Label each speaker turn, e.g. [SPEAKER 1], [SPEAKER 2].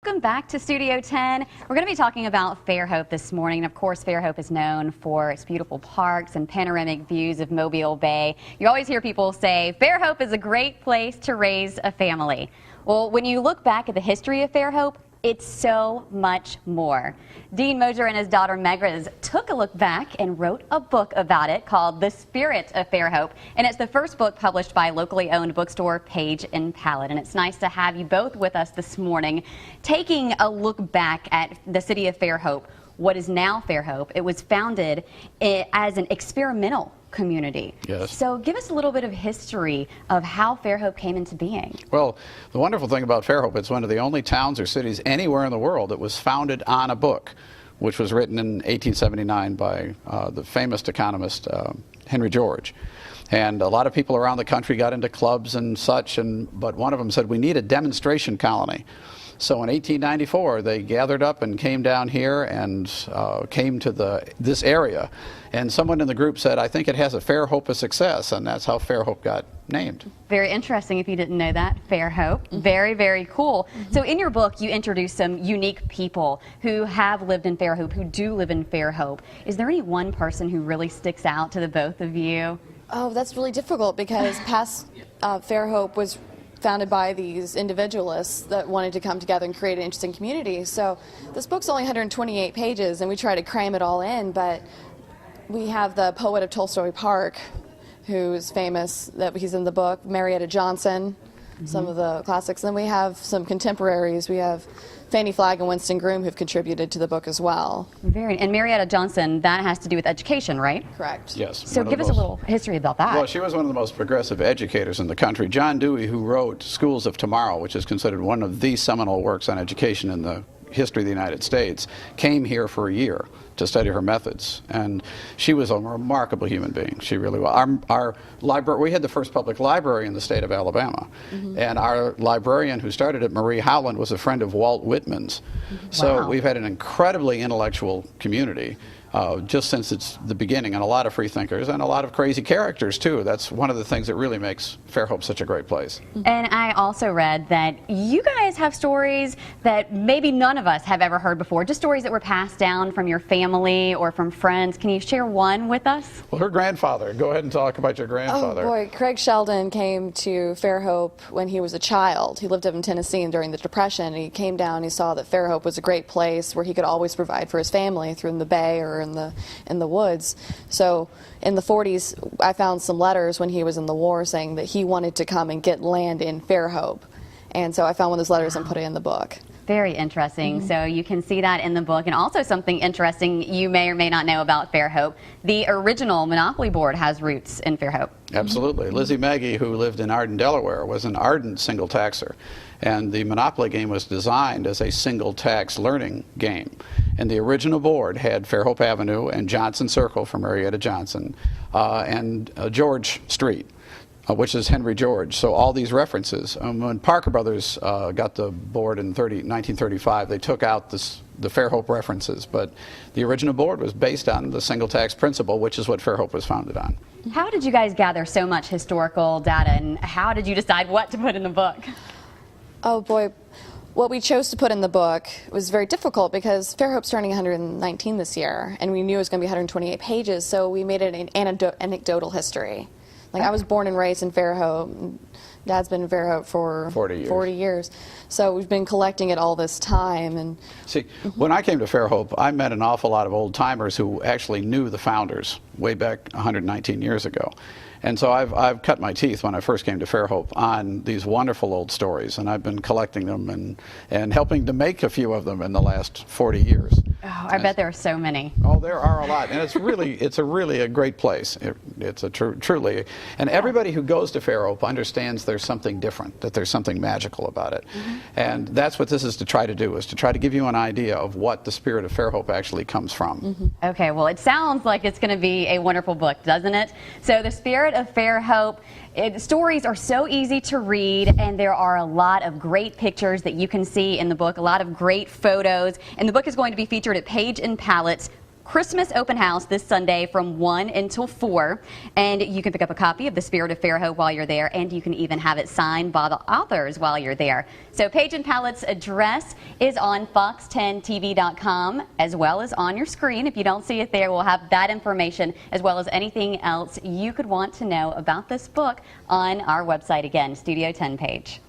[SPEAKER 1] Welcome back to Studio 10. We're going to be talking about Fairhope this morning. And of course, Fairhope is known for its beautiful parks and panoramic views of Mobile Bay. You always hear people say, Fairhope is a great place to raise a family. Well, when you look back at the history of Fairhope, it's so much more. Dean Mosier and his daughter Megrez took a look back and wrote a book about it called The Spirit of Fairhope. And it's the first book published by locally owned bookstore Page & Palette. And it's nice to have you both with us this morning, taking a look back at the city of Fairhope, what is now Fairhope. It was founded as an experimental community.
[SPEAKER 2] Yes.
[SPEAKER 1] So give us a little bit of history of how Fairhope came into being.
[SPEAKER 2] Well, the wonderful thing about Fairhope, it's one of the only towns or cities anywhere in the world that was founded on a book, which was written in 1879 by the famous economist Henry George. And a lot of people around the country got into clubs and such, but one of them said, we need a demonstration colony. So in 1894, they gathered up and came down here and came to this area. And someone in the group said, I think it has a fair hope of success, and that's how Fairhope got named.
[SPEAKER 1] Very interesting if you didn't know that, Fairhope. Very, very cool. So in your book, you introduce some unique people who have lived in Fairhope, who do live in Fairhope. Is there any one person who really sticks out to the both of you?
[SPEAKER 3] Oh, that's really difficult because past Fairhope was founded by these individualists that wanted to come together and create an interesting community. So this book's only 128 pages and we try to cram it all in, but we have the poet of Tolstoy Park, who's famous, that he's in the book, Marietta Johnson, some of the classics. Then we have some contemporaries. We have Fannie Flagg and Winston Groom who've contributed to the book as well.
[SPEAKER 1] And Marietta Johnson, that has to do with education, right?
[SPEAKER 3] Correct.
[SPEAKER 2] Yes.
[SPEAKER 1] So give us a little history about that.
[SPEAKER 2] Well, she was one of the most progressive educators in the country. John Dewey, who wrote Schools of Tomorrow, which is considered one of the seminal works on education in the history of the United States, came here for a year to study her methods, and she was a remarkable human being. She really was. Our library, we had the first public library in the state of Alabama, and our librarian who started it, Marie Howland, was a friend of Walt Whitman's. So we've had an incredibly intellectual community just since it's the beginning, and a lot of free thinkers and a lot of crazy characters too. That's one of the things that really makes Fairhope such a great place.
[SPEAKER 1] And I also read that you guys have stories that maybe none of us have ever heard before, just stories that were passed down from your family or from friends. Can you share one with us?
[SPEAKER 2] Well, her grandfather. Go ahead and talk about your grandfather.
[SPEAKER 3] Oh boy, Craig Sheldon came to Fairhope when he was a child. He lived up in Tennessee during the Depression, and he came down and he saw that Fairhope was a great place where he could always provide for his family through the bay or in the woods. So in the 40s, I found some letters when he was in the war saying that he wanted to come and get land in Fairhope. And so I found one of those letters and put it in the book.
[SPEAKER 1] Very interesting. So you can see that in the book. And also something interesting you may or may not know about Fairhope. The original Monopoly board has roots in Fairhope.
[SPEAKER 2] Absolutely. Lizzie Maggie, who lived in Arden, Delaware, was an ardent single taxer. And the Monopoly game was designed as a single tax learning game. And the original board had Fairhope Avenue and Johnson Circle for Marietta Johnson and George Street, which is Henry George. So all these references. When Parker Brothers got the board in 1935, they took out the Fairhope references, but the original board was based on the single tax principle, which is what Fairhope was founded on.
[SPEAKER 1] How did you guys gather so much historical data, and how did you decide what to put in the book?
[SPEAKER 3] Oh boy, what we chose to put in the book was very difficult because Fairhope's turning 119 this year, and we knew it was going to be 128 pages, so we made it an anecdotal history. Like, I was born and raised in Fairhope. Dad's been in Fairhope for 40 years. So we've been collecting it all this time. And
[SPEAKER 2] see, when I came to Fairhope, I met an awful lot of old-timers who actually knew the founders way back 119 years ago. And so I've cut my teeth when I first came to Fairhope on these wonderful old stories, and I've been collecting them and helping to make a few of them in the last 40 years.
[SPEAKER 1] Oh, I bet there are so many.
[SPEAKER 2] Oh, there are a lot, and it's really a great place. It's a truly, and everybody who goes to Fairhope understands there's something different, that there's something magical about it, and that's what this is to try to do, is to try to give you an idea of what the spirit of Fairhope actually comes from.
[SPEAKER 1] Okay, well, it sounds like it's going to be a wonderful book, doesn't it? So the spirit of Fairhope. Stories are so easy to read, and there are a lot of great pictures that you can see in the book, a lot of great photos, and the book is going to be featured at Page & Palette's Christmas open house this Sunday from 1 until 4. And you can pick up a copy of The Spirit of Fairhope while you're there, and you can even have it signed by the authors while you're there. So Page and Palette's address is on fox10tv.com, as well as on your screen. If you don't see it there, we'll have that information as well as anything else you could want to know about this book on our website. Again, Studio 10 page.